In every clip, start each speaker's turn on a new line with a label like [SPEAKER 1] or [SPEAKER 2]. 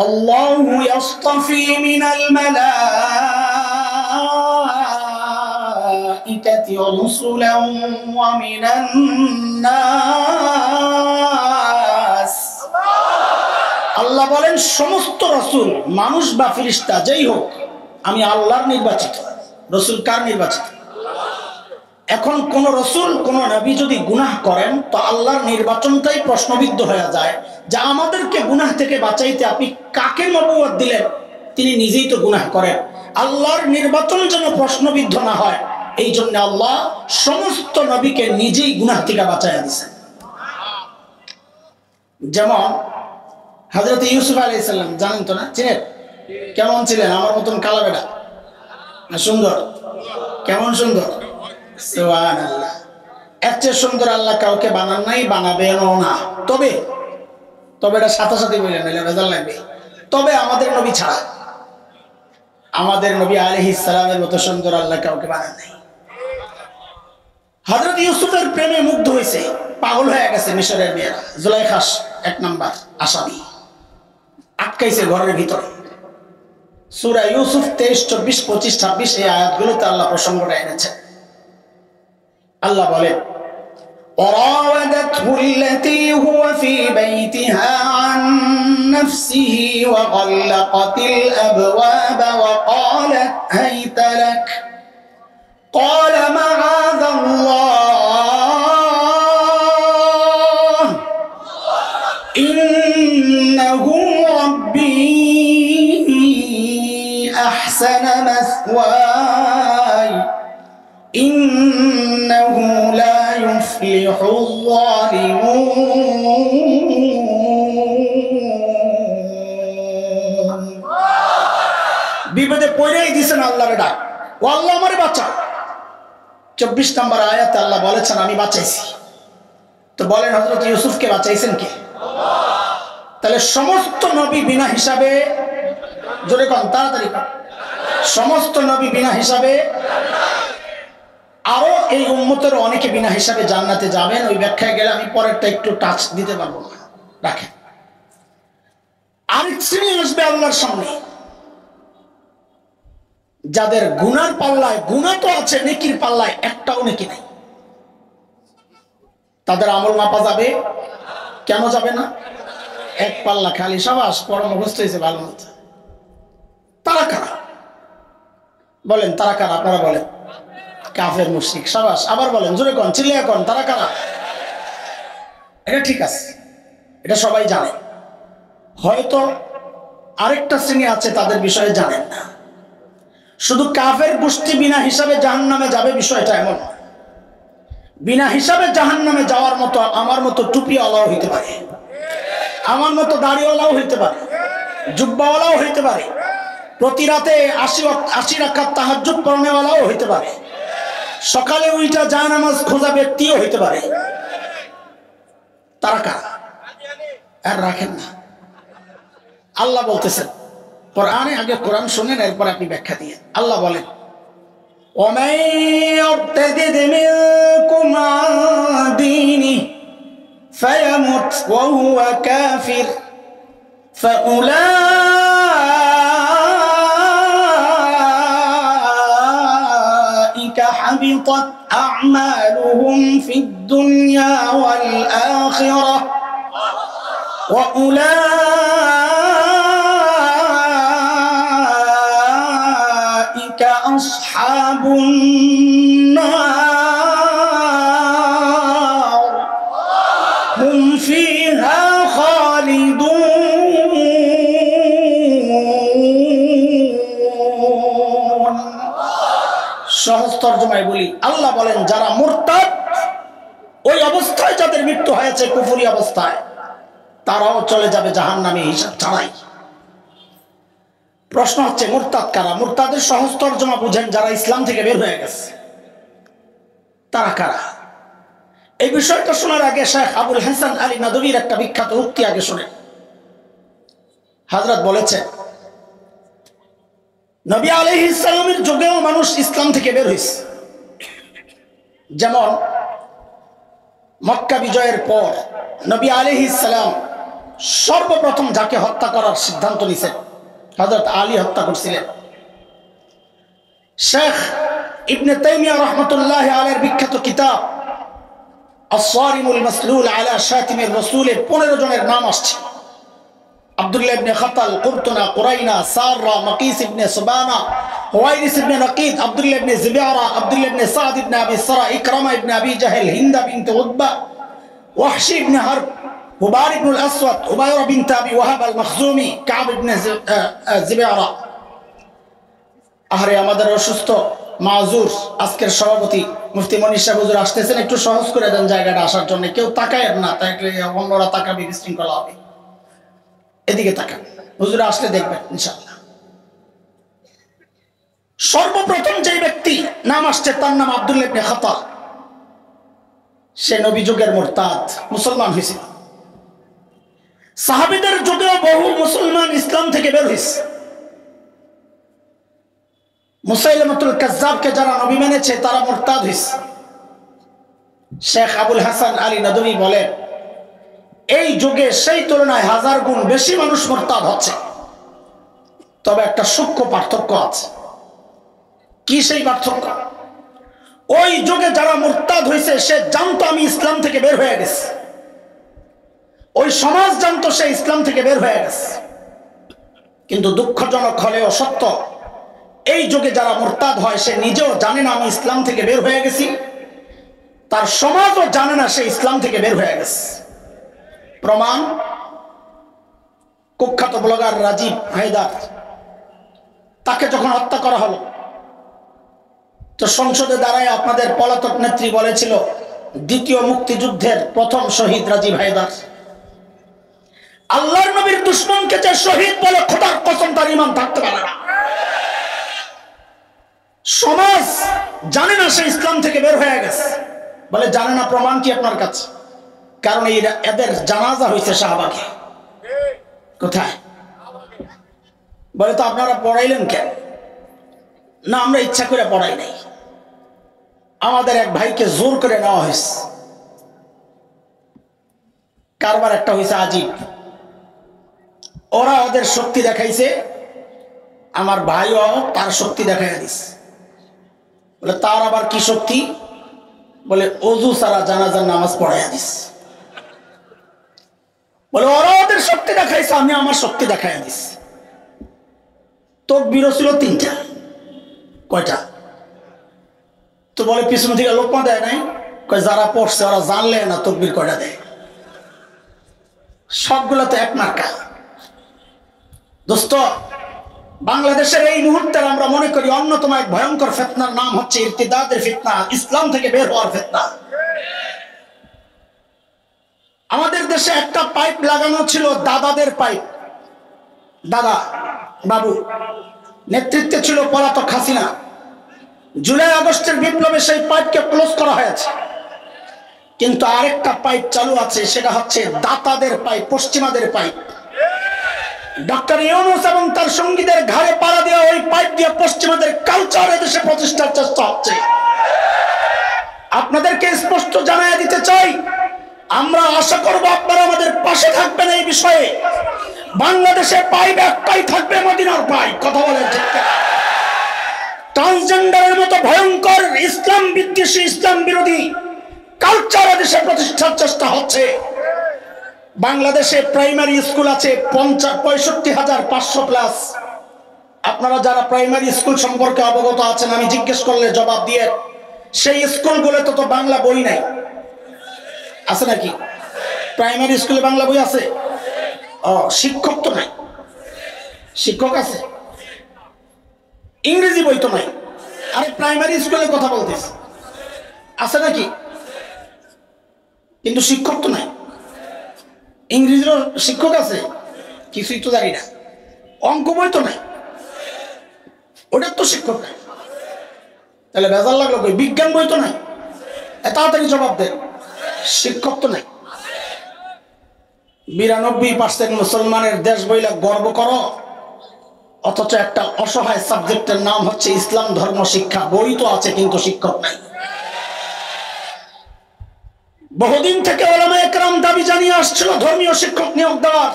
[SPEAKER 1] আল্লাহু ইয়াসতাফি মিনাল মালাইকাতি রাসূলান ওয়া মিনান নাস। আল্লাহ বলেন সমস্ত রাসূল, মানুষ বা ফেরেশতা যেই হোক, আমি আল্লাহর নির্বাচিত। রাসূল কার নির্বাচিত? এখন কোন রাসূল কোন নবী যদি গুনাহ করেন তো আল্লাহর নির্বাচনটাই প্রশ্নবিদ্ধ হয়ে যায়, যে আমাদেরকে গুনাহ থেকে বাঁচাইতে আপনি কাকে নবুয়ত দিলেন? তিনি নিজেই তো গুনাহ করেন। আল্লাহর নির্বাচন যেন প্রশ্নবিদ্ধ না হয়, এই জন্য আল্লাহ সমস্ত নবীকে নিজেই গুনাহ থেকে বাঁচাইয়া দিয়েছেন। যেমন হযরত ইউসুফ আলাইহিস সালাম, জানেন তো না? চিনেন? কেমন ছিলেন? আমার মতন কালা বেটা না সুন্দর? কেমন সুন্দর! সুবহানাল্লাহ। এর চেয়ে সুন্দর আল্লাহ কাউকে বানান নাই, বানাবেনও না। তবে এটা সাথে সাথে বললেন, নাহলে ভেজাল লাগবে। তবে আমাদের নবী ছাড়া, আমাদের নবী আলাইহিস সালামের মতো সুন্দর আল্লাহ কাউকে বানান নাই। হযরত ইউসুফের প্রেমে মুগ্ধ হয়েছে, পাগল হয়ে গেছে মিশরের মেয়েরা। জুলাইখা এক নাম্বার আসামি, আটকাইছে ঘরের ভিতরে। সূরা ইউসুফ 23, 24, 25, 26 এই আয়াতগুলোতে আল্লাহ প্রসঙ্গটা এনেছে। আল্লাহ বলেন, وراودته التي هو في بيتها عن نفسه وغلقت الأبواب وقالت هيت لك قال معاذ الله إنه ربي أحسن مثواي إنه لا يفلح الظالمون। বিপদে পড়েই দিয়েছেন আল্লাহর ডাক, ও আল্লাহ আমারে বাঁচা। 24 নম্বর আয়াতে আল্লাহ বলেছেন আমি বাঁচাইছি। তো বলেন হযরত ইউসুফকে বাঁচাইছেন কে? তাহলে সমস্ত নবী বিনা হিসাবে, জোরে কোন, তাড়াতাড়ি কোন, সমস্ত নবী বিনা হিসাবে, আরো এই উম্মতের অনেকে বিনা হিসাবে জান্নাতে যাবেন। ওই ব্যাখ্যায় গেলে আমি পরেরটা একটু টাচ দিতে পারবো না, রাখেন। আরেক শ্রেণী আসবে আল্লাহর সামনে, যাদের গুনার পাল্লায়, গুনাহ তো আছে, নেকির পাল্লায় একটাও নেকি নেই। তাদের আমল মাপা যাবে? কেন যাবে না? এক পাল্লা খালি। সাবাস, পড়া মুখস্থ হয়েছে, ভালো হচ্ছে। তারা কারা বলেন? তারা কারা? আপনারা বলেন। কাফের মুশরিক। সাবাস, আবার বলেন, জোরে কোন, চিল্লিয়ে কোন, তারা কারা? এটা ঠিক আছে, এটা সবাই জানে। হয়তো আরেকটা শ্রেণী আছে, তাদের বিষয়ে জানেন না। শুধু কাফের গোষ্ঠী বিনা হিসাবে জাহান্নামে যাবে বিষয়টা এমন নয়। বিনা হিসাবে জাহান্নামে যাওয়ার মতো আমার মতো টুপিওয়ালাও হইতে পারে, আমার মতো দাড়িওয়ালাও হইতে পারে, জুব্বাওয়ালাও হইতে পারে, প্রতি রাতে 80 রাকাত তাহাজ্জুদ পড়নেওয়ালাও হইতে পারে, সকালে উইটা জানামাজ খোঁজা ব্যক্তিও হইতে পারে। তারা কারা? আর রাখেন না। আল্লাহ বলতেছেন কোরআনে, আগে কোরআন শুনেন, এরপর আপনি ব্যাখ্যা দিয়ে। আল্লাহ বলেন, وَمَن يَرْتَدِدْ مِنكُمْ عَن دِينِهِ فَيَمُتْ وَهُوَ كَافِرٌ فَأُولَٰئِكَ حَبِطَتْ أَعْمَالُهُمْ فِي الدُّنْيَا وَالْآخِرَةِ وَأُولَٰئِكَ أَصْحَابُ النَّارِ هُمْ فِيهَا خَالِدُونَ। সহজ তরজমায় বলি, আল্লাহ বলেন যারা মুরতাদ, ওই অবস্থায় যাদের মৃত্যু হয়েছে কুফরি অবস্থায়, তারাও চলে যাবে জাহান্নামে হিসাব ছাড়াই। প্রশ্ন হচ্ছে মুরতাদ কারা? মুরতাদের সহজ তরজমা বুঝেন, যারা ইসলাম থেকে বের হয়ে গেছে। তারা কারা? এই বিষয়টা শোনার আগে শেখ আবুল হাসান আলী নাদভীর একটা বিখ্যাত উক্তি আগে শুনেন। হযরত বলেছেন, নবী আলাইহিস সালামের যুগেও মানুষ ইসলাম থেকে বের হয়েছে। যেমন মক্কা বিজয়ের পর নবী আলাইহিস সালাম সর্বপ্রথম যাকে হত্যা করার সিদ্ধান্ত নিছেন হযরত আলী হত্যা করছিলেন। শেখ ইবনে তাইমিয়া রাহমাতুল্লাহি আলাইহির বিখ্যাত কিতাব আস-সারিমুল মাসলুল আলা শাতিমির রাসূলে 15 জনের নাম আসছে। আব্দুল্লাহ ইবনে খাতাল, কুরতুনা, কুরাইনা, সাররা, মাকিস ইবনে সুবানা, হুয়াইরিস ইবনে নাকিদ, আব্দুল্লাহ ইবনে জিবিয়ারা, আব্দুল্লাহ ইবনে সাদ ইবনে আবি সারা, ইকরামা ইবনে আবি জাহেল, হিন্দা বিনতে উতবা, ওয়াহশি ইবনে হারব, হুবার ইবনুল আসওয়াদ, উবায়রা বিনতে আবি ওয়াহাব আল মখজুমি, কাব ইবনে জিবিয়ারা। আরে আমাদের অসুস্থ মাযুর আজকের সভাপতি মুফতি মনির সাহেব হুজুর আসতেছেন, একটু সহজ করে দেন জায়গাটা আসার জন্য। কেউ তাকায় না, তাকে অন্যরা তাকাবে, বিশৃঙ্খলা হবে। এদিকে তাকান, হুজুর আসলে দেখবেন ইনশাআল্লাহ। সর্বপ্রথম যে ব্যক্তি নাম আসছে তার নাম আব্দুল্লাহ ইবনে খাতাল। সে নবী যুগের মুরতাদ, মুসলমান হয়েছিল। সাহাবীদের যুগেও বহু মুসলমান ইসলাম থেকে বের হয়েছে। মুসাইলামাতুল কাজ্জাবকে যারা নবী মেনেছে তারা মুরতাদ হয়েছে। শেখ আবুল হাসান আলী নদভী বলেন, এই যুগে সেই তুলনায় 1000 গুণ বেশি মানুষ মুরতাদ হচ্ছে। তবে একটা সূক্ষ্ম পার্থক্য আছে। কি সেই পার্থক্য? ওই যুগে যারা মুরতাদ হয়েছে সে জানতো আমি ইসলাম থেকে বের হয়ে গেছি, ওই সমাজ জানতো সে ইসলাম থেকে বের হয়ে গেছে। কিন্তু দুঃখজনক হলেও সত্য, এই যুগে যারা মুরতাদ হয় সে নিজেও জানে না আমি ইসলাম থেকে বের হয়ে গেছি, তার সমাজও জানে না সে ইসলাম থেকে বের হয়ে গেছে। প্রমাণ, কুখ্যাত ব্লগার রাজীব হায়দার, তাকে যখন হত্যা করা হলো তো সংসদে দাঁড়ায় আপনাদের পলাতক নেত্রী বলেছিল দ্বিতীয় মুক্তিযুদ্ধের প্রথম শহীদ রাজীব হায়দার। আল্লাহর নবীর দুশমনকে যে শহীদ বলে খোদার কসম তার ঈমান থাকতে পারে না। সমাজ জানে না সে ইসলাম থেকে বের হয়ে গেছে। বলে জানে না, প্রমাণ কি আপনার কাছে? কারণ এদের জানাজা হয়েছে শাহবাগে। কোথায়? বলে তো আপনারা পড়াইলেন কেন? না, আমরা ইচ্ছা করে পড়াই নাই, আমাদের এক ভাইকে জোর করে নেওয়া হয়েছে। কারবার একটা হয়েছে আজীব, ওরা ওদের শক্তি দেখাইছে, আমার ভাইও তার শক্তি দেখাইয়া দিস। বলে তার আবার কি শক্তি? বলে ওযু ছাড়া জানাজার নামাজ পড়াইয়া দিস। বলে ওরা ওদের শক্তি দেখাইছে, আমি আমার শক্তি দেখাইয়া দিস। তাকবীর ছিল 3টা। কয়টা? তো বলে পিছন থেকে লোকমা দেয় নাই। কয় যারা পড়ছে ওরা জানলে না তাকবীর কয়টা দেয়। সবগুলো তো এক মার্কা। দোস্ত, বাংলাদেশের এই মুহূর্তে আমরা মনে করি অন্যতম এক ভয়ঙ্কর ফিতনার নাম হচ্ছে ইরতিদাদের ফিতনা, ইসলাম থেকে বের হওয়ার ফিতনা। আমাদের দেশে একটা পাইপ লাগানো ছিল, দাদাদের পাইপ। দাদা বাবু নেতৃত্বে ছিল পলাতক হাসিনা। জুলাই আগস্টের বিপ্লবে সেই পাইপকে ক্লোজ করা হয়েছে, কিন্তু আরেকটা পাইপ চালু আছে, সেটা হচ্ছে দাতাদের পাইপ, পশ্চিমাদের পাইপ। ডক্টর ইউনূস এবং তার সঙ্গীদের ঘাড়ে পাড়া দেওয়া ওই পাইপ দিয়ে পশ্চিমাদের কালচার এদেশে প্রতিষ্ঠার চেষ্টা হচ্ছে। আপনাদেরকে স্পষ্ট জানাই দিতে চাই, আমরা আশা করব আপনারা আমাদের পাশে থাকবেন এই বিষয়ে। বাংলাদেশে পাইপ একটাই থাকবে, মদিনার পাইপ। কথা বলেন ঠিক? ট্রান্সজেন্ডারের মতো ভয়ঙ্কর ইসলাম বিদ্বেষী, ইসলাম বিরোধী কালচার এদেশে প্রতিষ্ঠার চেষ্টা হচ্ছে। বাংলাদেশে প্রাইমারি স্কুল আছে 65,500 প্লাস। আপনারা যারা প্রাইমারি স্কুল সম্পর্কে অবগত আছেন, আমি জিজ্ঞেস করলে জবাব দিয়ে, সেই স্কুলগুলোতে তো বাংলা বই নাই, আছে নাকি? প্রাইমারি স্কুলে বাংলা বই আছে? শিক্ষক তো নাই। শিক্ষক আছে, ইংরেজি বই তো নাই। আরে প্রাইমারি স্কুলের কথা বলতেছি, আছে নাকি? কিন্তু শিক্ষক তো নাই। ইংরেজিরও শিক্ষক আছে, কিছুই তো জানি না। অঙ্ক বই তো নাই, ওটার তো শিক্ষক নাই। তাহলে বেজার লাগলো কই? বিজ্ঞান বই তো নাই। তাড়াতাড়ি জবাব দেন, শিক্ষক তো নাই। 92% মুসলমানের দেশ বইলা গর্ব করো, অথচ একটা অসহায় সাবজেক্টের নাম হচ্ছে ইসলাম ধর্ম শিক্ষা। বই তো আছে কিন্তু শিক্ষক নাই। বহুদিন থেকে ওলামা একরাম দাবি জানিয়ে আসছিল ধর্মীয় শিক্ষক নিয়োগ দেওয়ার,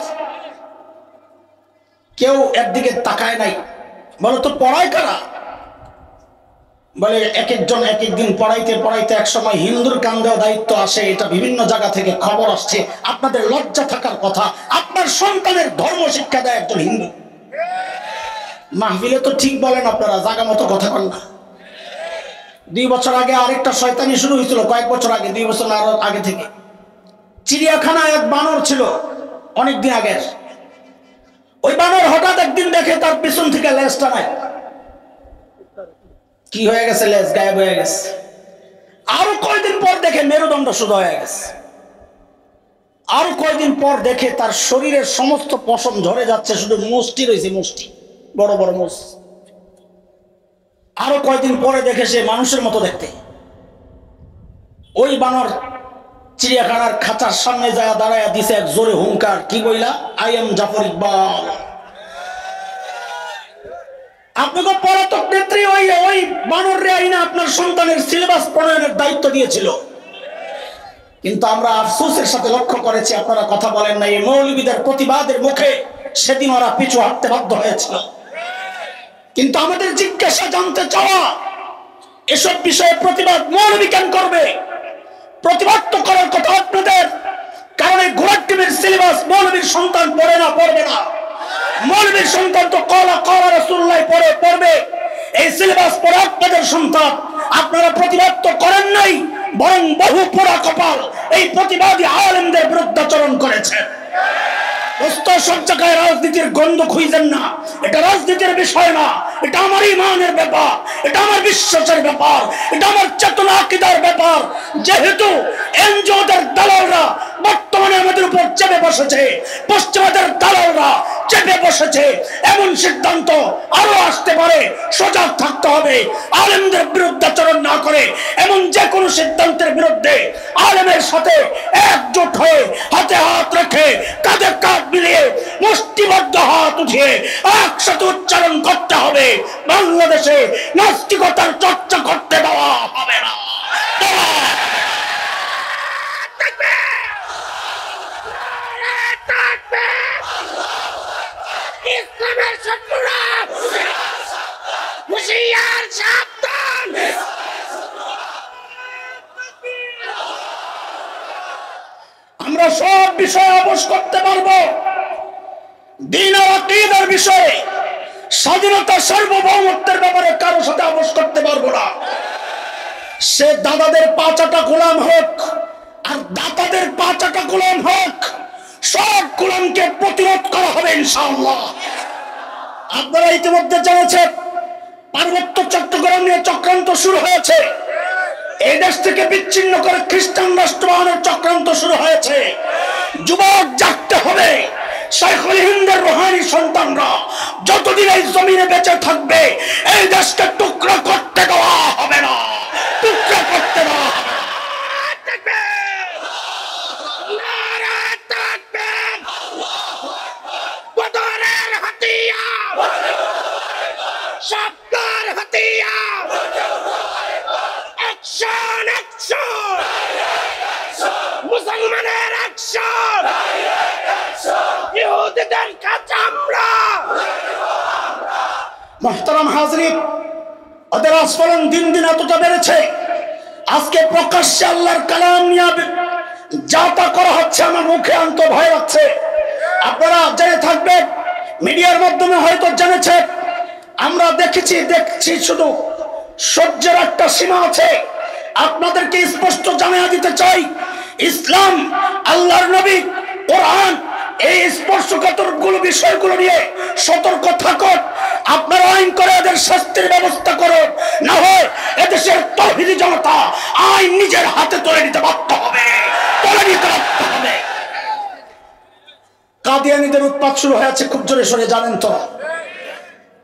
[SPEAKER 1] কেউ একদিকে তাকায় নাই। বলো তো পড়ায় কারা? বলে এক একজন এক একদিন পড়াইতে পড়াইতে এক সময় হিন্দুর কান্দেও দায়িত্ব আসে। এটা বিভিন্ন জায়গা থেকে খবর আসছে। আপনাদের লজ্জা থাকার কথা, আপনার সন্তানের ধর্ম শিক্ষা দেয় একজন হিন্দু। মাহফিলে তো ঠিক বলেন আপনারা, জায়গা মতো কথা বল না। 2 বছর আগে আরেকটা শয়তানি শুরু হয়েছিল, কয়েক বছর আগে, 2 বছর আরো আগে থেকে। চিড়িয়াখানায় এক বানর ছিল অনেকদিন আগে। ওই বানর হঠাৎ একদিন দেখে তার পিছন থেকে লেজটা নাই, কি হয়ে গেছে, লেজ গায়েব হয়ে গেছে। আরো কয়েকদিন পর দেখে মেরুদণ্ড সোজা হয়ে গেছে। আরো কয়েকদিন পর দেখে তার শরীরের সমস্ত পশম ঝরে যাচ্ছে, শুধু মুষ্টি রয়েছে, মুষ্টি, বড় বড় মুষ। আরো কয়েকদিন পরে দেখে সে মানুষের মতো দেখতে। ওই বানর চিড়িয়াখানার খাঁচার সামনে যায় দাঁড়ায় দিছে এক জোরে হুঙ্কার, কি বইলা, আই এম জাফর ইকবাল। আপনাকে পলাতক নেত্রী ওই বানর রে আইনা আপনার সন্তানের সিলেবাস প্রণয়নের দায়িত্ব দিয়েছিল। কিন্তু আমরা আফসোসের সাথে লক্ষ্য করেছি আপনারা কথা বলেন না। এই মৌলবীদের প্রতিবাদের মুখে সেদিন ওরা পিছু হাঁটতে বাধ্য হয়েছিল। কিন্তু আমাদের জিজ্ঞাসা, জানতে চাওয়া, এসব বিষয়ে প্রতিবাদ মৌলবী কেন করবে? প্রতিবাদ তো করার কথা আপনাদের, কারণ এই ঘোড়ার টিমের সিলেবাস মৌলবীর সন্তান পড়ে না, পড়বে না। মৌলবীর সন্তান তো কলা কলা রাসূলুল্লাহ পড়বে। এই সিলেবাস পড়ে আপনাদের সন্তান। আপনারা প্রতিবাদ তো করেন নাই, বরং বহু পোড়া কপাল এই প্রতিবাদী আলেমদের বিরুদ্ধাচরণ করেছেন। সব জায়গায় রাজনীতির গন্ধ খুঁজেন না। এটা রাজনীতির বিষয় না, এটা আমার ইমানের ব্যাপার, এটা আমার বিশ্বাসের ব্যাপার, এটা আমার চেতনা আকীদার ব্যাপার। যেহেতু এনজিওদের দালালরা বর্তমানে আমাদের উপর চেপে বসেছে, পশ্চিমাদের দালালরা চেপে বসেছে, এমন সিদ্ধান্ত আরো আসতে পারে। সজাগ থাকতে হবে, আলেমদের বিরুদ্ধাচরণ না করে এমন যে কোনো সিদ্ধান্তের বিরুদ্ধে আলেমের সাথে একজোট হয়ে হাতে হাত রেখে কাঁধে কাঁধ মিলিয়ে মুষ্টিবদ্ধ হাত উঠিয়ে একসাথে উচ্চারণ করতে হবে, বাংলাদেশে নাস্তিকতার চর্চা করতে দেওয়া হবে না। ইসলামের শত্রুরা হুঁশিয়ার, সাবধান। আমরা সব বিষয়ে আপোষ করতে পারবো, দ্বীন আর আকীদার বিষয়ে, স্বাধীনতা সার্বভৌমত্বের ব্যাপারে কারো সাথে আপোষ করতে পারবো না। সে দাদাদের পাঁচাটা গোলাম হোক আর দাতাদের পাঁচাটা গোলাম হোক, সব গোলামকে প্রতিরোধ করা হবে ইনশাআল্লাহ। আপনারা ইতিমধ্যে জেনেছেন পার্বত্য চট্টগ্রাম নিয়ে চক্রান্ত শুরু হয়েছে। এই দেশ থেকে বিচ্ছিন্ন করে খ্রিস্টান রাষ্ট্র বানানোর চক্রান্ত শুরু হয়েছে। যুবক জাগতে হবে। শাইখুল হিন্দের রুহানি সন্তানরা যতদিন এই জমিনে বেঁচে থাকবে এই দেশকে টুকরা করতে দেওয়া হবে না, টুকরা করতে দেওয়া হবে না। বদরের হাতিয়ার, শব্দের হাতিয়ার, অ্যাকশন অ্যাকশন, মুসলমানের অ্যাকশন, ইহুদিদের কাছে আমরা। মুহতারাম হাজরিন, ওদের আস্ফলন দিন দিন এতটা বেড়েছে, আজকে প্রকাশ্যে আল্লাহর কালাম নিয়ে যা তা করা হচ্ছে, আমার মুখে আন্ত ভয় লাগছে। আপনারা জেনে থাকবেন, মিডিয়ার মাধ্যমে হয়তো জেনেছেন, আমরা দেখছি শুধু সহ্যের একটা সীমা আছে। আপনাদেরকে স্পষ্ট জানিয়ে দিতে চাই, ইসলাম, আল্লাহর নবী, কোরআন, এই স্পর্শকাতর বিষয়গুলো নিয়ে সতর্ক থাকুন। আপনারা আইন করে এদের শাস্তির ব্যবস্থা করুন, না হয় এদেশের তাওহীদি জনতা আইন নিজের হাতে তুলে নিতে বাধ্য হবে, তুলে নিতে বাধ্য হবে। কাদিয়ানীদের উৎপাত শুরু হয়েছে খুব জোরে সোরে, জানেন তো।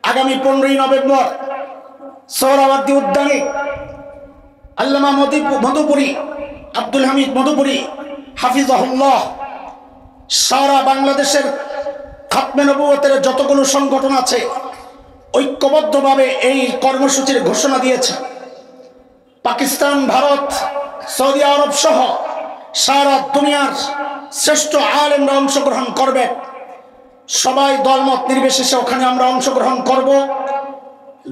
[SPEAKER 1] আগামী 15ই নভেম্বর সোহরাওয়ার্দী উদ্যানে আল্লামা মধুপুরী, আব্দুল হামিদ মধুপুরী হাফিজাহুল্লাহ, সারা বাংলাদেশের খাতমে নবুয়তের যতগুলো সংগঠন আছে ঐক্যবদ্ধভাবে এই কর্মসূচির ঘোষণা দিয়েছে। পাকিস্তান, ভারত, সৌদি আরব সহ সারা দুনিয়ার শ্রেষ্ঠ আলেমরা অংশগ্রহণ করবে। সবাই দলমত নির্বিশেষে ওখানে আমরা অংশগ্রহণ করব।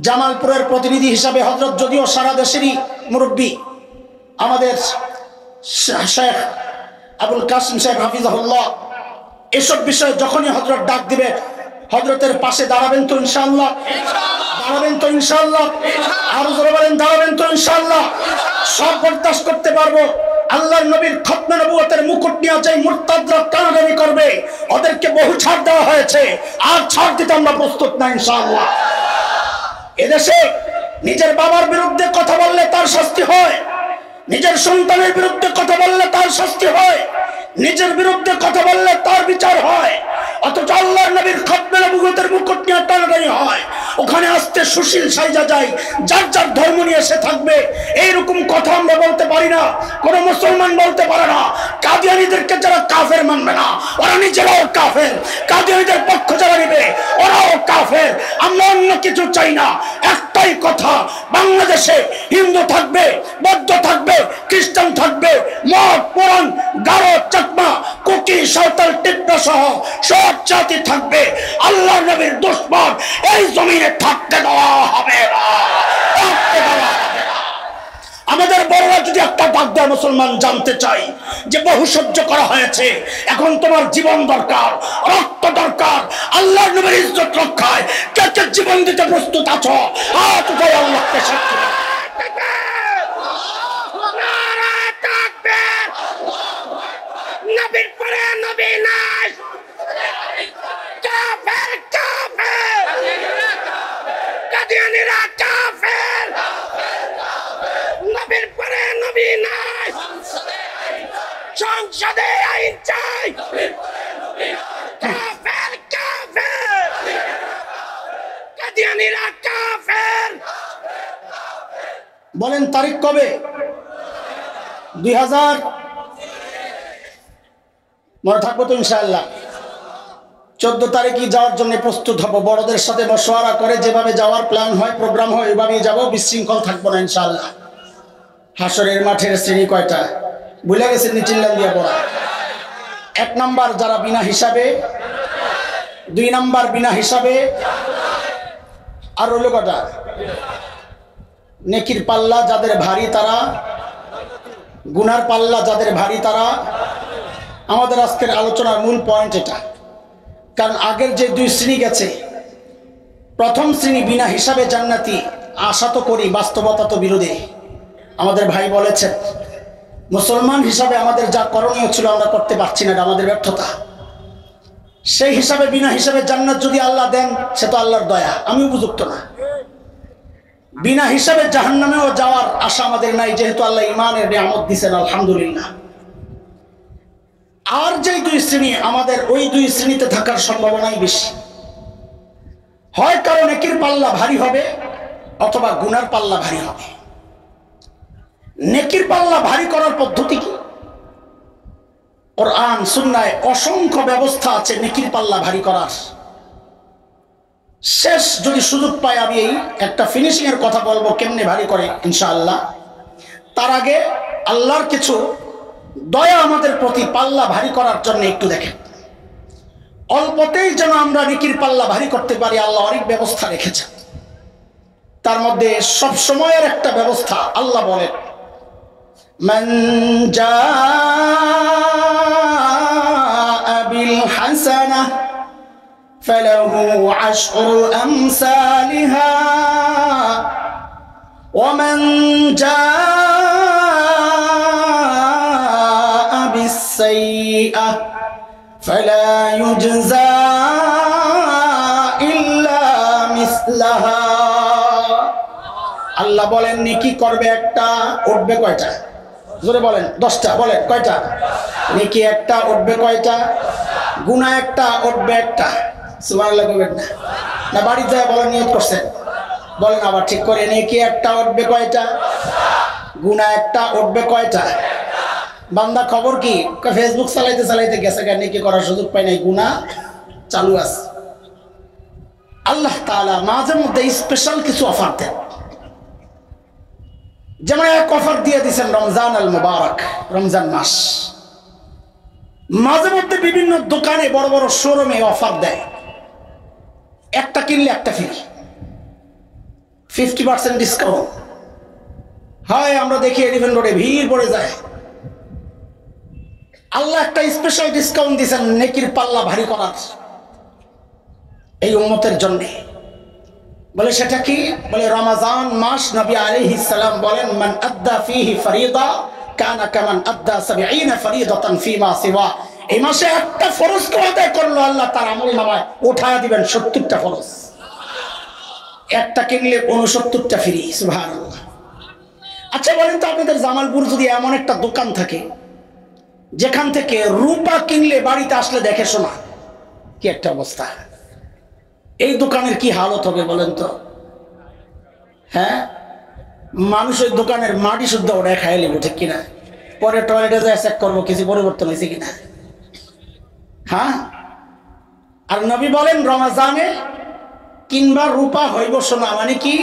[SPEAKER 1] জামালপুরের প্রতিনিধি হিসাবে হযরত, যদিও সারা দেশেরই মুরব্বী, আমাদের শেখ আবুল কাসিম সাহেব হাফিজাহুল্লাহ, এসব বিষয়ে যখনই হযরত ডাক দিবে হযরতের পাশে দাঁড়াবেন তো ইনশাআল্লাহ? দাঁড়াবেন তো ইনশাআল্লাহ? আরো জোরে বলেন, দাঁড়াবেন তো ইনশাআল্লাহ? সব বরদাস্ত করতে পারবো। আল্লাহর নবীর খতমে নবুয়তের মুকুট নিয়ে যে মুরতাদরা টানাটানি করবে, ওদেরকে বহু ছাড় দেওয়া হয়েছে, আর ছাড় দিতে আমরা প্রস্তুত না ইনশাআল্লাহ। এদেশে নিজের বাবার বিরুদ্ধে কথা বললে তার শাস্তি হয়, নিজের সন্তানের বিরুদ্ধে কথা বললে তার শাস্তি হয়, নিজের বিরুদ্ধে কথা বললে তার বিচার হয়। অথচ আল্লাহর নবীর খতমে নবুয়তের মুকুট নিয়ে টানাটানি হয়, ওখানে আসতে সুশীল সাইজা যায়, যার যার ধর্ম নিয়ে এসে থাকবে। এইরকম কথা আমরা বলতে পারি না, কোন মুসলমান বলতে পারে না। কাদিয়ানীদেরকে যারা কাফের মানবে না, ওরা নিজেরাও কাফের। কাদিয়ানীদের পক্ষ যারা নিবে, ওরাও কাফের। আমরা অন্য কিছু চাই না, একটাই কথা, বাংলাদেশে হিন্দু থাকবে, বৌদ্ধ থাকবে, খ্রিস্টান থাকবে, মঠ, পুরাণ, গারো, চাকমা, কুকি, সাঁওতাল, টিপ্রা সহ সব জাতি থাকবে। আল্লাহর নবীর দুশমন এই জমিনে থাকতে দেওয়া হবে না, থাকতে দেওয়া হবে না। আমাদের বড়রা যদি একটা ডাক দেয়, মুসলমান জানতে চাই যে বহু সহ্য করা হয়েছে, এখন তোমার জীবন দরকার, রক্ত দরকার। আল্লাহর নবীর ইজ্জত রক্ষায় কে কে জীবন দিতে প্রস্তুত আছো? হাত উঠাই আল্লাহকে সাক্ষী দাও। নবীর পরে নবী নাই, কাফের কাফের, কাদিয়ানীরা কাফের। নবীর পরে নবী নাই, সংসদে আইন চাই, কাফের কাফের, কাদিয়ানীরা কাফের। বলেন তারিখ কবে? 2000 মনে থাকবো তো ইনশাআল্লাহ। 14 তারিখে যাওয়ার জন্য প্রস্তুত হব। বড়দের সাথে মশওয়ারা করে যেভাবে যাওয়ার প্ল্যান হয়, প্রোগ্রাম হয়, ওইভাবেই যাবো। বিশৃঙ্খল থাকবো না ইনশাআল্লাহ। হাসরের মাঠের শ্রেণী কয়টা ভুলে গেছেন? চিল্লান দিয়ে পড়া। 1 নাম্বার যারা বিনা হিসাবে, 2 নাম্বার বিনা হিসাবে, আর হলো কটা? নেকির পাল্লা যাদের ভারী তারা, গুনার পাল্লা যাদের ভারী তারা। আমাদের আজকের আলোচনার মূল পয়েন্ট এটা, কারণ আগের যে 2 শ্রেণী গেছে, প্রথম শ্রেণী বিনা হিসাবে জান্নাতি, আশা তো করি, বাস্তবতা তো বিরোধী। আমাদের ভাই বলেছেন মুসলমান হিসাবে আমাদের যা করণীয় ছিল আমরা করতে পারছি না, এটা আমাদের ব্যর্থতা। সেই হিসাবে বিনা হিসাবে জান্নাত যদি আল্লাহ দেন, সে তো আল্লাহর দয়া, আমি উপযুক্ত না। বিনা হিসাবে জাহান্নামেও যাওয়ার আশা আমাদের নাই, যেহেতু আল্লাহ ইমানের নিয়ামত দিয়েছেন, আলহামদুলিল্লাহ। আর যে 2 শ্রেণী, আমাদের ওই 2 শ্রেণীতে থাকার সম্ভাবনাই বেশি। হয় কারো নেকির পাল্লা ভারী হবে, অথবা গুনার পাল্লা ভারী হবে। নেকির পাল্লা ভারী করার পদ্ধতি কি? কোরআন সুন্নায় অসংখ্য ব্যবস্থা আছে নেকির পাল্লা ভারী করার। শেষ যদি সুযোগ পাই, আমি এই একটা ফিনিশিং এর কথা বলবো, কেমনে ভারী করে ইনশাআল্লাহ। তার আগে আল্লাহর কিছু দয়া আমাদের প্রতি পাল্লা ভারী করার জন্য একটু দেখেন। অল্পতেই যেন আমরা নেকির পাল্লা ভারী করতে পারি, আল্লাহ অনেক ব্যবস্থা রেখেছেন। তার মধ্যে সব সময়ের একটা ব্যবস্থা, আল্লাহ বলেন মান জাআ বিল হাসানাহ ফালাহু আশরু আমসালিহা ওয়া মান জাআ বিস সাইয়্যা ফালা ইউজজা ইল্লা মিসলাহা। আল্লাহ বলেন নেকি করবে একটা, উঠবে কয়টা? জোরে বলেন। 10টা। বলেন কয়টা? নেকি একটা, উঠবে কয়টা? গুনাহ একটা, উঠবে একটা। সুবহানাল্লাহ কইবেন না? না বাড়ি যায় বলেন, নিয়ত করছেন, বলেন আবার ঠিক করে। নেকি একটা, উঠবে কয়টা? গুনাহ একটা, উঠবে কয়টা? বান্দা খবর কি? ফেসবুক চালাইতে চালাইতে গেছে, নেকি করার সুযোগ পাই নাই, গুনাহ চালু আছে। আল্লাহ তাআলা মাঝে মধ্যে স্পেশাল কিছু অফার দেন। যেমন এক অফার দিয়ে দিয়েছেন রমজান আল মুবারক, রমজান মাস। মাঝে মধ্যে বিভিন্ন দোকানে বড় বড় শোরুমে অফার দেয়, একটা কিনলে একটা ফ্রি, 50% ডিসকাউন্ট হয়। আমরা দেখি এলিফ্যান্ট রোডে ভিড় পড়ে যায়। আল্লাহ একটা স্পেশাল ডিসকাউন্ট দিয়েছেন নেকির পাল্লা ভারী করার এই উম্মতের জন্য। বলে সেটা কি? বলে রমজান মাস নবী আলাইহিস সালাম বলেন, মান আদ্দা ফীহি ফরিদা কানা কামান আদ্দা 70 ফরিদাতান ফীমা সিওয়া। এই মাসে একটা ফরজ আদায় করলো, আল্লাহ তার আমলনামায় উঠায়া দিবেন 70টা ফরজ। একটা কিনলে 69টা ফ্রি। সুবহানাল্লাহ। আচ্ছা বলেন তো, আপনাদের জামালপুর যদি এমন একটা দোকান থাকে যেখান থেকে রূপা কিনলে বাড়িতে আসলে দেখে শোনা, কি একটা অবস্থা, এই দোকানের কি হালত হবে বলেন তো? হ্যাঁ, মানুষ ওই দোকানের মাটি শুদ্ধ ওটা খাই লিব, ঠিক কিনা? পরে টয়লেটে যায় চেক করবো কিছু পরিবর্তন হয়েছে কিনা। হ্যাঁ, আর নবী বলেন রমজানে কিংবা রূপা হইব সোনা, মানে কি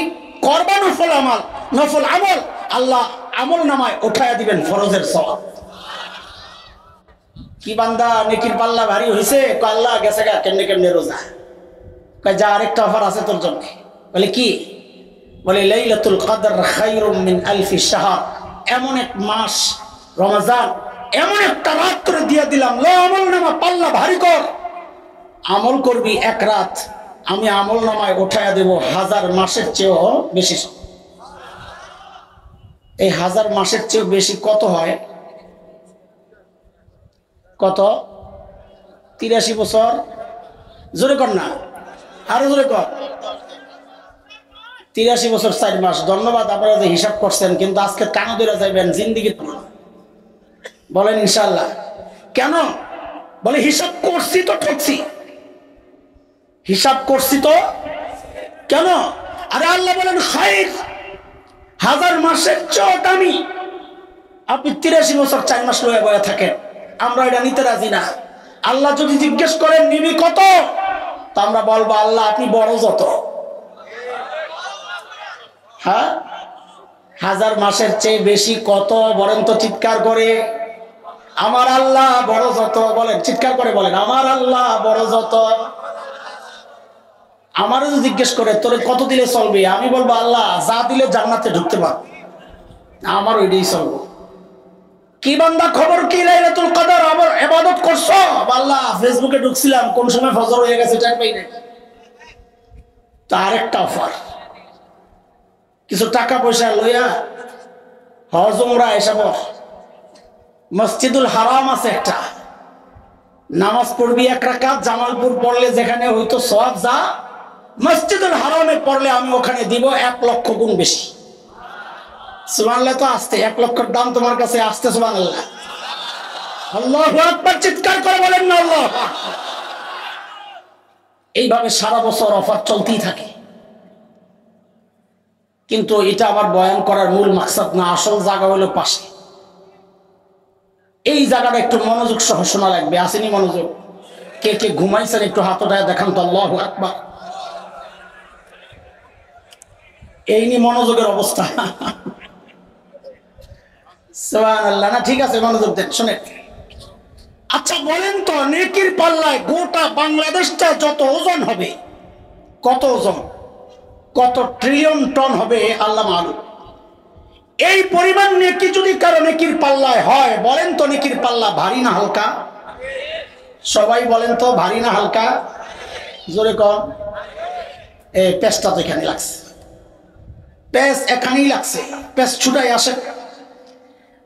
[SPEAKER 1] করবা নফল আমল, নফল আমল আল্লাহ আমল নামায় উঠাইয়া দিবেন ফরজের সওয়াব। কি বান্দা নেকির পাল্লা ভারী হয়েছে, আল্লাহ গেছে গা কেমনে কেমনে রোজা, যা আরেকটা অফার আছে তোর জন্য। বলে কি? বলে লাইলাতুল কদর খায়রুম মিন আলফি শাহর। এমন এক মাস রমজান, এমন একটা রাত্রে দিয়ে দিলাম, লো আমল নামা পাল্লা ভারী কর, আমল করবি এক রাত, আমি আমল নামায় উঠাইয়া দেব 1000 মাসের চেয়েও বেশি। এই 1000 মাসের চেয়েও বেশি কত হয়? কত? 83 বছর। জোরে কর না, আরো জোরে কর। 83 বছর 4 মাস। ধন্যবাদ, আপনারা যে হিসাব করছেন, কিন্তু আজকে কানো ধরে যাইবেন জিন্দিগি। বলেন ইনশাআল্লাহ। কেন? বলে হিসাব করছি তো ঠকছি, হিসাব করছি তো। কেন? আরে আল্লাহ বলেন খায়র, 1000 মাসের চেয়ে দামি। আপনি 83 বছর 4 মাস লয়ে বয়ে থাকেন, আমরা এটা নিতে রাজি না। আল্লাহ যদি জিজ্ঞেস করেন নিবি কত, তা আমরা বলবো আল্লাহ আপনি বড় যত। হ্যাঁ, 1000 মাসের চেয়ে বেশি কত বলেন তো চিৎকার করে? আমার আল্লাহ বড় যত। বলেন চিৎকার করে বলেন, আমার আল্লাহ বড় যত। আমারও যদি জিজ্ঞেস করে তোরে কত দিলে চলবে, আমি বলবো আল্লাহ যা দিলে জান্নাতে ঢুকতে পার, আমার ওইটাই চলবো। কি বান্দা খবর কি লাইলাতুল কদর আবার ইবাদত করছো? আল্লাহ ফেসবুকে ঢুকছিলাম, কোন সময় ফজর হয়ে গেছে টাইম পাই না। তো আরেকটা অফার, কিছু টাকা পয়সা লইয়া হজ উমরা এসব, মসজিদুল হারাম আছে একটা, নামাজ পড়বি 1 রাকাত, জামালপুর পড়লে যেখানে হয়তো সওয়াব যা, মসজিদুল হারামে পড়লে আমি ওখানে দিব 1 লক্ষ গুণ বেশি। সুবহানাল্লাহ। তো আসতে 1 লক্ষের দাম তোমার কাছে আসতে, সুবহানাল্লাহ। আল্লাহু আকবার, চিৎকার করে বলেন না আল্লাহ। এইভাবে সারা বছর অফার চলতেই থাকে, কিন্তু এটা আবার বয়ান করার মূল মাকসাদ না। আসল জায়গা হলো পাশে। এই জায়গাটা একটু মনোযোগ সহ শোনা লাগবে। আসেনি মনোযোগ? কে কে ঘুমাইছেন একটু হাত উঠায় দেখান তো। আল্লাহু আকবার। এই নিয়ে মনোযোগের অবস্থা। সুবহানাল্লাহ। না ঠিক আছে, মনোযোগ দেন, শুনেন। আচ্ছা বলেন তো, নেকির পাল্লায় গোটা বাংলাদেশটা যত ওজন হবে, কত ওজন, কত ট্রিলিয়ন টন হবে আল্লাহ মালুম। এই পরিমাণ নেকি যদি কারো নেকির পাল্লায় হয়, বলেন তো নেকির পাল্লা ভারী না হালকা? সবাই বলেন তো ভারী না হালকা? জোরে কর। এই পেঁচটা তো এখানে লাগছে, পেঁচ এখানেই লাগছে, পেঁচ ছুটাই আসে।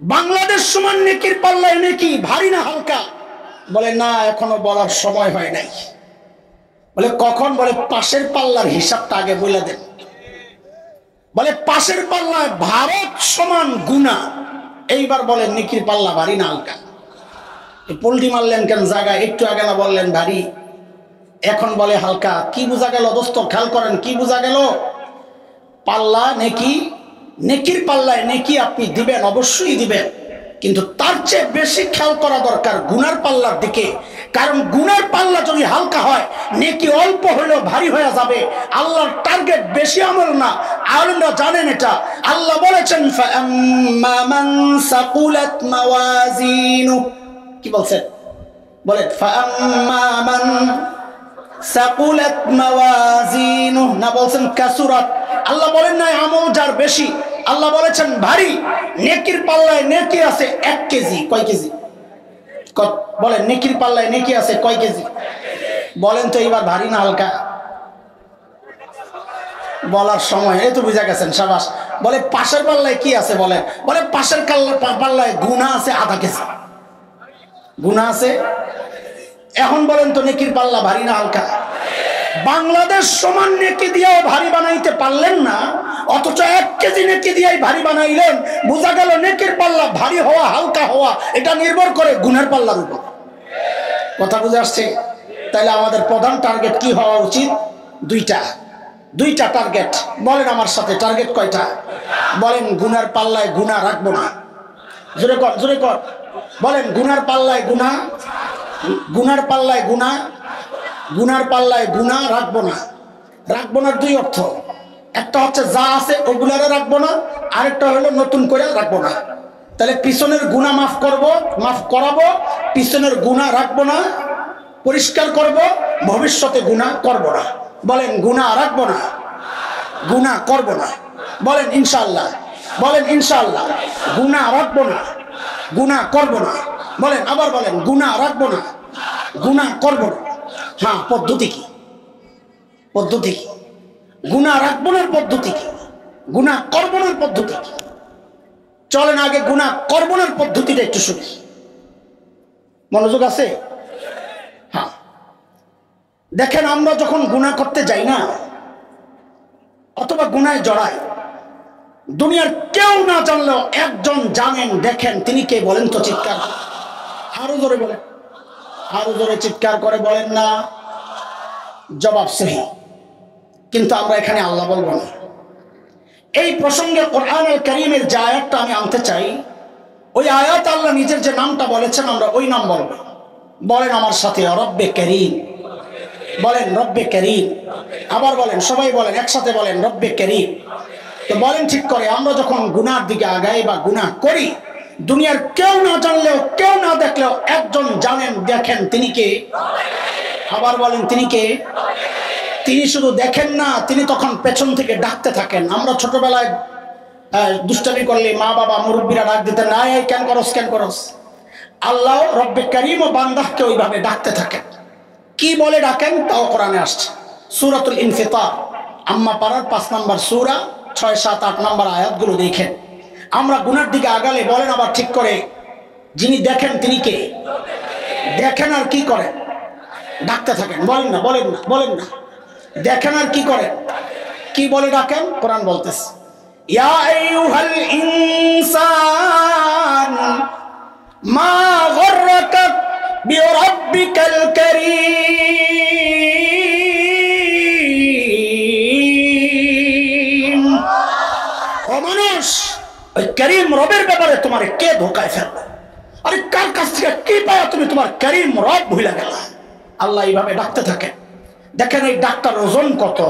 [SPEAKER 1] বাংলাদেশ সমান নেকির পাল্লায় নেকি ভারী না হালকা? বলে না, এখনো বলার সময় হয় নাই। বলে কখন? বলে পাশের পাল্লার হিসাবটা আগে বলে দেন। বলে পাশের পাল্লায় ভারত সমান গুনাহ। এইবার বলেন নেকির পাল্লা ভারী না হালকা? পোল্টি মারলেন কেন জায়গায়? একটু আগে না বললেন ভারী, এখন বলে হালকা। কি বোঝা গেল দোস্ত? খেয়াল করেন, কি বোঝা গেল? পাল্লা নেকি, নেকির পাল্লায় নেকি আপনি দিবেন, অবশ্যই দিবেন, কিন্তু তার চেয়ে বেশি খেয়াল করা দরকার গুনার পাল্লার দিকে। কারণ গুনার পাল্লা যদি হালকা হয়, নেকি অল্প হলেও ভারী হয়ে যাবে। আল্লাহর টার্গেট বেশি আমল না, আলেমরা জানেন এটা। আল্লাহ বলেছেন ফাআম্মা মান সাকুলাত মাওয়াজিনু, কি বলছেন? বলেন ফাআম্মা মান সাকুলাত মাওয়াজিনুহু, না বলছেন কাসুরাত। আল্লাহ বলেন না আমল যার বেশি, আল্লাহ বলেছেন ভারী। নেকির পাল্লায় নেকি আছে 1 কেজি। কয় কেজি? বলেন নেকির পাল্লায় নেকি আছে কয় কেজি? বলেন তো এবার ভারী না হালকা? বলার সময় এই তো বুঝা গেছেন, সাবাস। বলে পাশের পাল্লায় কি আছে? বলেন, বলে পাশের পাল্লায় গুনাহ আছে আধা কেজি। গুনাহ আছে। এখন বলেন তো নেকির পাল্লা ভারী না হালকা? বাংলাদেশ সমান নেকি দিয়েও ভারী বানাইতে পারলেন না, অথচ 1 কেজি নেকি দিয়েই ভারী বানাইলেন। বোঝা গেল নেকির পাল্লা ভারী হওয়া হালকা হওয়া এটা নির্ভর করে গুনার পাল্লার উপর। কথা বুঝে আসছে? তাইলে আমাদের প্রধান টার্গেট কি হওয়া উচিত? দুইটা টার্গেট। বলেন আমার সাথে, টার্গেট কয়টা? বলেন গুনার পাল্লায় গুনাহ রাখবো না। জোরে কর, জোরে কর। বলেন গুনার পাল্লায় গুনাহ, গুনার পাল্লায় গুনাহ, গুনার পাল্লায় গুনাহ রাখবো না। রাখবো না 2 অর্থ। একটা হচ্ছে যা আছে ওগুলারে রাখবো না, আরেকটা হলো নতুন করে রাখবো না। তাহলে পিছনের গুনাহ মাফ করব, মাফ করাবো, পিছনের গুনাহ রাখবো না, পরিষ্কার করব, ভবিষ্যতে গুনাহ করব না। বলেন গুনাহ রাখবো না, গুনাহ করব না। বলেন ইনশাআল্লাহ, বলেন ইনশাআল্লাহ। গুনাহ রাখবো না, গুনাহ করব না। বলেন আবার বলেন গুনাহ রাখবো না, গুনাহ করব না। হ্যাঁ, পদ্ধতি কি? পদ্ধতি কি? গুনাহ রাখবো না পদ্ধতি কি? গুনাহ করব না পদ্ধতি কি? চলেন আগে গুনাহ করব না পদ্ধতিটা একটু শুনি। মনোযোগ আছে? হ্যাঁ, দেখেন আমরা যখন গুনাহ করতে যাই না অথবা গুনায় জড়াই, দুনিয়ার কেউ না জানলেও একজন জানেন, দেখেন তিনি কে? বলেন তো, চিৎকার আরো জোরে বলেন, আরো জোরে চিৎকার করে বলেন না। জবাব সহি। কিন্তু আমরা এখানে আল্লাহ বলবো না। এই প্রসঙ্গে কোরআনুল কারীমের যে আয়াতটা আমি আনতে চাই, ওই আয়াত আল্লাহ নিজের যে নামটা বলেছেন আমরা ওই নাম বলবো। বলেন আমার সাথে রব্বে কারীম। বলেন রব্বে কারীম। আবার বলেন, সবাই বলেন একসাথে বলেন রব্বে কারীম। তো বলেন ঠিক করে, আমরা যখন গুনার দিকে আগাই বা গুনাহ করি, দুনিয়ার কেউ না জানলেও কেউ না দেখলেও একজন জানেন, দেখেন তিনি কে? আবার বলেন তিনি কে? তিনি শুধু দেখেন না, তিনি তখন পেছন থেকে ডাকতে থাকেন। আমরা ছোটবেলায় দুষ্টামি করলে মা বাবা মুরব্বীরা ডাক দিতেন, না এই কেন করস, কেন করস। আল্লাহ রব্বে কারীম ও বান্দাহকে ওইভাবে ডাকতে থাকেন। কি বলে ডাকেন তাও কোরআনে আসছে। সূরাতুল ইনফিতার, আম্মা পারার 5 নম্বর সূরা, 6, 7, 8 নম্বর আয়াতগুলো দেখেন। আমরা গুনার দিকে আগালে বলেন আবার ঠিক করে, যিনি দেখেন তিনি কে? দেখেন আর কি করেন? ডাকতে থাকেন। বলেন না, বলেন না, বলেন না। দেখেন আর কি করেন? কি বলে ডাকেন? কোরআন বলতেছে, ইয়া আইয়ুহাল ইনসান মা গররাকা বিরাব্বিকাল কারীম। ও মানুষ, ওই কারীম রবের ব্যাপারে তোমার কে ধোকায় ফেলবে? আরে কার কাছ থেকে কি পায়া তুমি তোমার কারীম রব ভুলে গেলা? আল্লাহ এইভাবে ডাকতে থাকে। দেখেন এই ডাক্তার ওজন কত,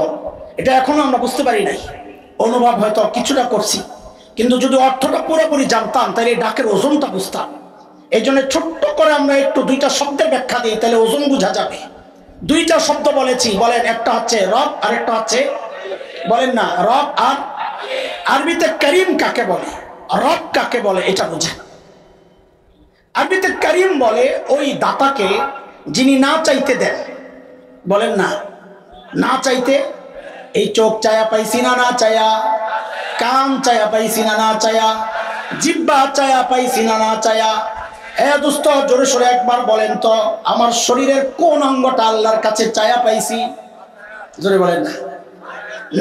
[SPEAKER 1] এটা এখনো আমরা বুঝতে পারি নাই। অনুভব হয়তো কিছুটা করছি, কিন্তু যদি অর্থটা পুরোপুরি জানতাম তাহলে এই ডাকের ওজনটা বুঝতাম। এই জন্য ছোট্ট করে আমরা একটু 2টা শব্দের ব্যাখ্যা দিই, তাহলে ওজন বোঝা যাবে। 2টা শব্দ বলেছি, বলেন একটা হচ্ছে রব আর একটা হচ্ছে, বলেন না, রব আর আরবিতে কারীম কাকে বলে, রব কাকে বলে এটা বোঝেন। আরবিতে কারীম বলে ওই দাতাকে যিনি না চাইতে দেন। বলেন না, না চাইতে। এই চোখ চায়া পাইছি না, না চায়া। কান চায়া পাইছি না, না চায়া। জিহ্বা চায়া পাইছি না, না চায়া। এ দোস্ত, জোরে সোরে একবার বলেন তো, আমার শরীরের কোন অঙ্গটা আল্লাহর কাছে চায়া পাইছি? জোরে বলেন না।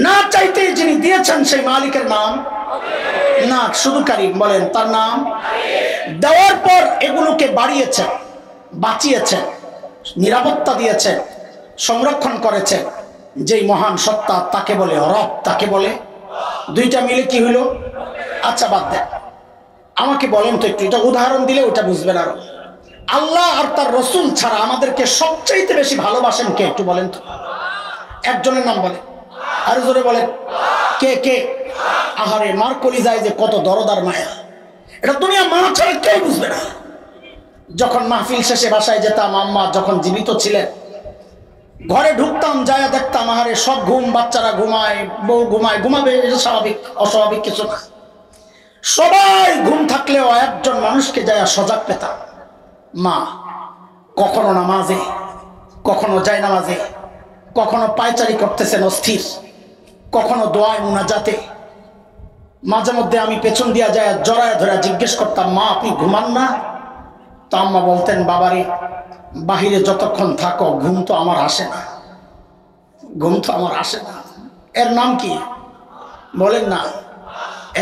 [SPEAKER 1] না চাইতে যিনি দিয়েছেন সেই মালিকের নাম না, শুধু কারীম। বলেন তার নাম। দেওয়ার পর এগুলোকে বাড়িয়েছেন, বাঁচিয়েছেন, নিরাপত্তা দিয়েছেন, সংরক্ষণ করেছেন যেই মহান সত্তা, তাকে বলে রব, তাকে বলে। 2টা মিলে কি হইল? আচ্ছা বাদ দেন, আমাকে বলেন তো একটু, এটা উদাহরণ দিলে ওটা বুঝবেন আরো। আল্লাহ আর তার রসুল ছাড়া আমাদেরকে সবচাইতে বেশি ভালোবাসেন কে? একটু বলেন তো, একজনের নাম বলেন, আরো জোরে বলেন। কে কে? আহারে, মার কলিজায় যে কত দরদার মায়া, এটা দুনিয়া মা ছাড়া কেউ বুঝবে না। যখন মাহফিল শেষে বাসায় যেতাম, আম্মা যখন জীবিত ছিলেন, ঘরে ঢুকতাম, যায় দেখতাম আহারে সব ঘুম, বাচ্চারা ঘুমায়, বউ ঘুমায়, ঘুমাবে, এটা স্বাভাবিক, অস্বাভাবিক কিছু না। সবাই ঘুম থাকলেও একজন মানুষকে যায় সজাগ পেতাম, মা। কখনো নামাজে, কখনো যায় নামাজে, কখনো পায়চারি করতেছেন অস্থির, কখনো দোয়ায় মুনাজাতে। মাঝে মধ্যে আমি পেছন দিয়া যায় জড়ায় ধরে জিজ্ঞেস করতাম, মা আপনি ঘুমান না? তো আম্মা বলতেন, বাবারে বাহিরে যতক্ষণ থাকো ঘুম তো আমার আসে না, ঘুম তো আমার আসে না। এর নাম কি বলেন না?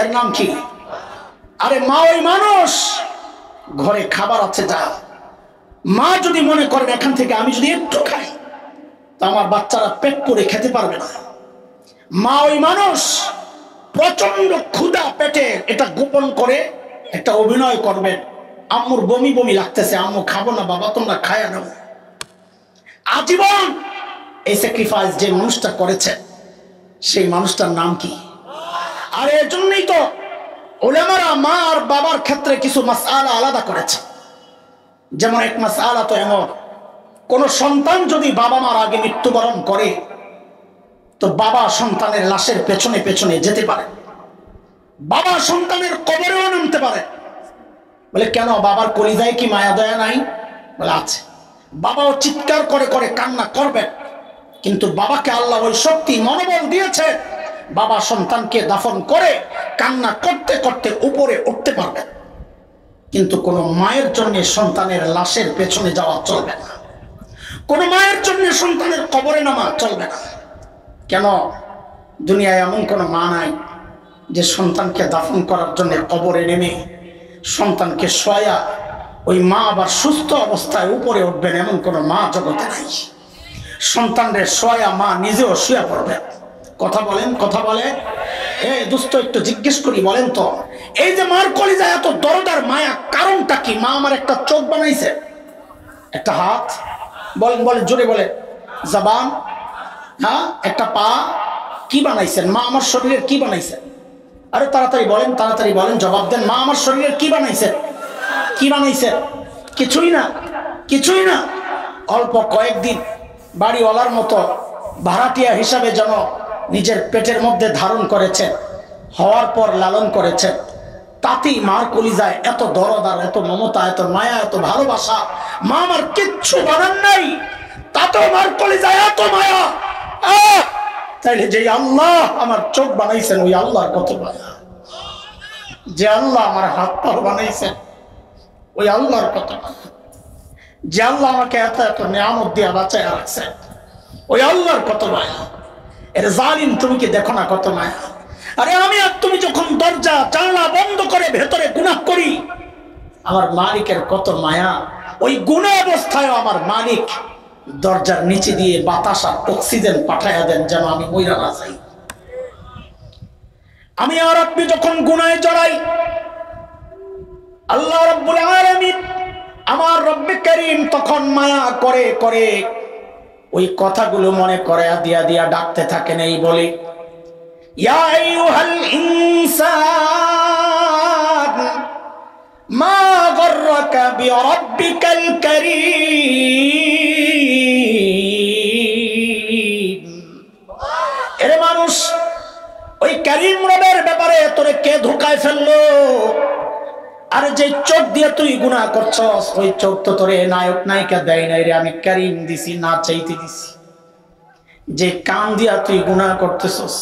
[SPEAKER 1] এর নাম কি? আরে মা ওই মানুষ, ঘরে খাবার আছে যা, মা যদি মনে করেন এখান থেকে আমি যদি একটু খাই তো আমার বাচ্চারা পেট করে খেতে পারবে না। মা ওই মানুষ, প্রচন্ড ক্ষুধা পেটে, এটা গোপন করে একটা অভিনয় করবেন, আম্মুর বমি বমি লাগতেছে, আম্মু খাবো না বাবা, তোমরা খায়া নাও। আজীবন এই স্যাক্রিফাইস যে মানুষটা করেছে, সেই মানুষটার নাম কি? আর এর জন্যই তো উলামারা মা আর বাবার ক্ষেত্রে কিছু মাসআলা আলাদা করেছে। যেমন এক মাসআলা তো এমন, কোন সন্তান যদি বাবা মার আগে মৃত্যুবরণ করে তো বাবা সন্তানের লাশের পেছনে পেছনে যেতে পারে, বাবা সন্তানের কবরেও নামতে পারে। বলে কেন, বাবার কলিজায় কি মায়া দয়া নাই? বলে আছে। বাবাও চিৎকার করে করে কান্না করবেন, কিন্তু বাবাকে আল্লাহ ওই শক্তি মনোবল দিয়েছে, বাবা সন্তানকে দাফন করে কান্না করতে করতে উপরে উঠতে পারবে। কিন্তু কোন মায়ের জন্য সন্তানের লাশের পেছনে যাওয়া চলবে না, কোন মায়ের জন্য সন্তানের কবরে নামা চলবে না। কেন? দুনিয়ায় এমন কোন মা নাই যে সন্তানকে দাফন করার জন্য কবরে নেমে সন্তানকে শোয়া ওই মা আবার সুস্থ অবস্থায় উপরে উঠবেন, এমন কোন মা জগতে নাই। সন্তানদের শোয়া মা নিজেও শুয়ে পড়বেন। কথা বলেন, কথা বলে। এই দুস্থ একটু জিজ্ঞেস করি, বলেন তো, এই যে মার কলিজায় এত দরদার মায়া, কারণটা কি? মা আমার একটা চোখ বানাইছে, একটা হাত, বলেন বলেন জোরে বলে, জবান, হ্যাঁ, একটা পা, কি বানাইছেন? মা আমার শরীরের কি বানাইছেন? আরে তাড়াতাড়ি বলেন, তাড়াতাড়ি বলেন, জবাব দেন। মা আমার শরীরের কি বানাইছেন? কি বানাইছেন? কিছুই না, কিছুই না। অল্প কয়েকদিন বাড়িওয়ালার মতো ভাড়াটিয়া হিসাবে যেন নিজের পেটের মধ্যে ধারণ করেছেন, হওয়ার পর লালন করেছেন, তাতেই মার কলিজায় এত দরদ আর এত মমতা, এত মায়া, এত ভালোবাসা। মা আমার কিচ্ছু বানান নাই, তাতেও মার কলিজায় এত মায়া। তাইলে যে আল্লাহ আমার চোখ বানাইছেন, ওই আল্লাহর কত মায়া। যে আল্লাহ আমার হাত পা বানাইছেন, ওই আল্লাহর কত মায়া। যে আল্লাহ আমাকে এত এত নিয়ামত দিয়া বাঁচায় রাখছেন, ওই আল্লাহর কত মায়া। এর জালিম তুমি কি দেখো না কত মায়া? আরে আমি আর তুমি যখন দরজা জানলা বন্ধ করে ভেতরে গুনাহ করি, আমার মালিকের কত মায়া। ওই গুনাহ অবস্থায় আমার মালিক দরজার নিচে দিয়ে বাতাস আর অক্সিজেন পাঠাইয়া দেন, যেন আমি মইরা না যাই। আমি আর আপনি যখন গুনাহে জড়াই, আল্লাহ রাব্বুল আলামিন আমার রব্বে কারীম তখন মায়া করে করে ওই কথাগুলো মনে করে দিয়া দিয়া ডাকতে থাকেন, এই বলে, ইয়া আইয়ুহাল ইনসান মা গররাকা বিরাব্বিকাল কারীম। এরে মানুষ, ওই কারীম রবের ব্যাপারে তোরে কে ধোঁকায় ফেললো? আর যে চোখ দিয়ে তুই গুনাহ করছস, ওই চোখ তো তোরে নায়ক নায়িকা দেয় নাই রে, আমি কারীম দিছি, না চাইতে দিছি। যে কান দিয়া তুই গুনাহ করতেছস,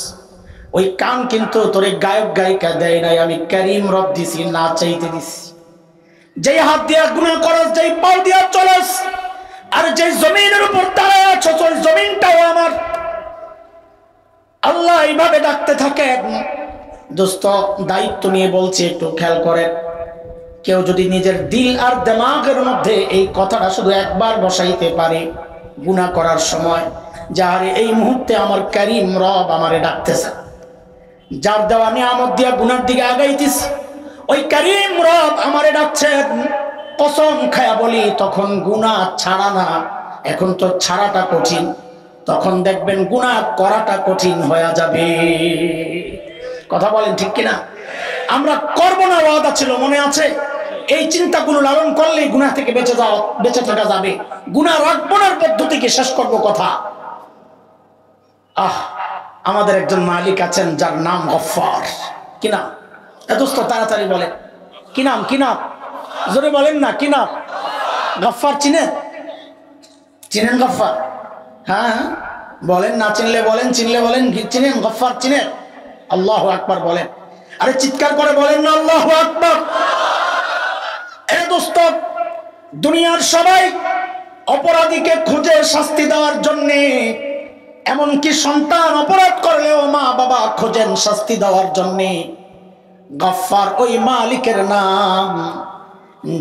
[SPEAKER 1] ওই কান কিন্তু তোরে গায়ক গায়িকা দেয় নাই, আমি কারীম রব দিছি, না চাইতে দিছি। যে হাত দিয়া গুনাহ করস, যে পাও দিয়া চলস, আর যে জমিনের উপর দাঁড়ায় আছো, ওই জমিনটাও আমার। আল্লাহ এইভাবে ডাকতে থাকে। দোস্ত, দায়িত্ব নিয়ে বলছি, একটু খেয়াল করেন। কেউ যদি নিজের দিল আর দিমাগের মধ্যে এই কথাটা শুধু একবার বসাইতে পারে গুনাহ করার সময়, যারে এই মুহূর্তে আমার কারীম রব আমারে ডাকতেছে, যার দেওয়া নিয়ামত দিয়া গুনার দিকে আগাইতেছে, ওই কারীম রব আমারে ডাকছেন, কসম খায়া বলি, তখন গুনাহ ছাড়া না, এখন তো ছাড়াটা কঠিন, তখন দেখবেন গুনাহ করাটা কঠিন হয়ে যাবে। কথা বলেন ঠিক কিনা? আমরা করব না ওয়াদা ছিল, মনে আছে? এই চিন্তাগুলো লালন করলেই গুনাহ থেকে বেঁচে থাকা যাবে। গুনাহ রাখবো না পদ্ধতিকে শেষ করব কথা। আমাদের একজন মালিক আছেন যার নাম গফফার। কি নাম? দোস্ত তাড়াতাড়ি বলেন কি নাম? কি নাম? জোরে বলেন না, কি নাম? গফফার চিনেন? চিনেন গফফার? হ্যাঁ বলেন, না চিনলে বলেন, চিনলে বলেন। চিনেন গফফার? চিনেন? আল্লাহু আকবার বলেন। আরে চিৎকার করে বলেন না আল্লাহু আকবার। দোস্ত, দুনিয়ার সবাই অপরাধীকে খুঁজে শাস্তি দেওয়ার জন্যে, এমনকি সন্তান অপরাধ করলেও মা বাবা খোঁজেন শাস্তি দেওয়ার জন্যে। গফফার ওই মালিকের নাম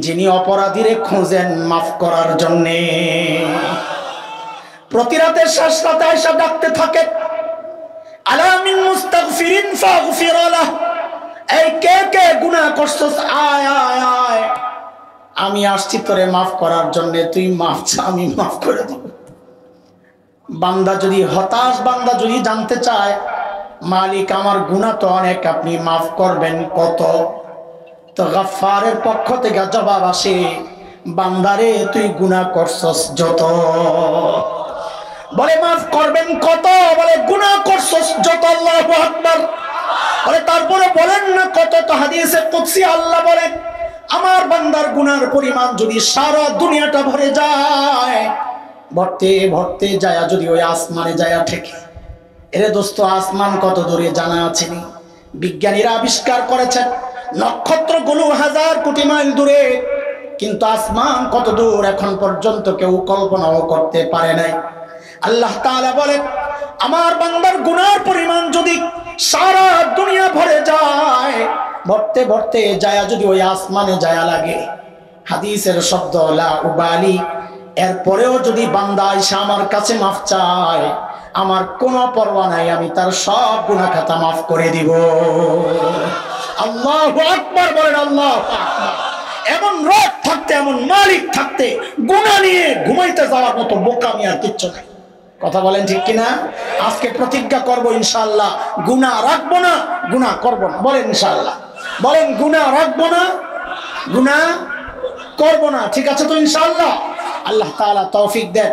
[SPEAKER 1] যিনি অপরাধীরে খুঁজেন মাফ করার জন্যে। প্রতি রাতে শেষ রাতে এসে ডাকতে থাকে, আলা মিন মুস্তাগফিরিন ফাগফির লাহ। এই কে কে গুনাহ করছস, আয় আয় আয়, আমি আসছি তোরে মাফ করার জন্য, তুই মাফ চা, আমি মাফ করে দিব। বান্দা যদি হতাশ, বান্দা যদি জানতে চায় মালিক আমার গুনাহ তো অনেক, আপনি মাফ করবেন কত, তো গফফারের পক্ষ থেকে জবাব আসে, বান্দারে তুই গুনাহ করছস যত। বলে মাফ করবেন কত? বলে গুনাহ করছস যত। আল্লাহু আকবার। বলে তারপরে বলেন না কত? তো হাদিসে কুদসি আল্লাহ বলেন, আমার বান্দার গুনার পরিমাণ যদি সারা দুনিয়াটা ভরে যায়, ভরতে ভরতে যায় যদি ওই আসমানে যায় ঠেকে। এরে দোস্ত, আসমান কত দূরে জানা আছে? বিজ্ঞানীরা আবিষ্কার করেছেন নক্ষত্রগুলো 1000 কোটি মাইল দূরে, কিন্তু আসমান কত দূর এখন পর্যন্ত কেউ কল্পনাও করতে পারে নাই। আল্লাহ তাআলা বলেন, আমার বান্দার গুনার পরিমাণ যদি সারা দুনিয়া ভরে যায়, ভরতে ভরতে যায় যদি ওই আসমানে যায় লাগে, হাদিসের শব্দ লা উবালি, এরপরেও যদি বান্দা এসে আমার কাছে মাফ চায়, আমার কোনো পরোয়া নাই, আমি তার সব গুনাহ খাতা মাফ করে দিব। আল্লাহু আকবার বলেন। আল্লাহু আকবার। এমন রব থাকতে, এমন মালিক থাকতে, গুনাহ নিয়ে ঘুমাইতে যাওয়ার মতো বোকামি আর কিচ্ছু নাই। কথা বলেন ঠিক কিনা? আজকে প্রতিজ্ঞা করব ইনশাআল্লাহ, গুনাহ রাখবো না, গুনাহ করব না। বলেন ইনশাআল্লাহ, বলেন গুনাহ রাখবো না, গুনাহ করব না। ঠিক আছে তো ইনশাআল্লাহ? আল্লাহ তাআলা তৌফিক দেন।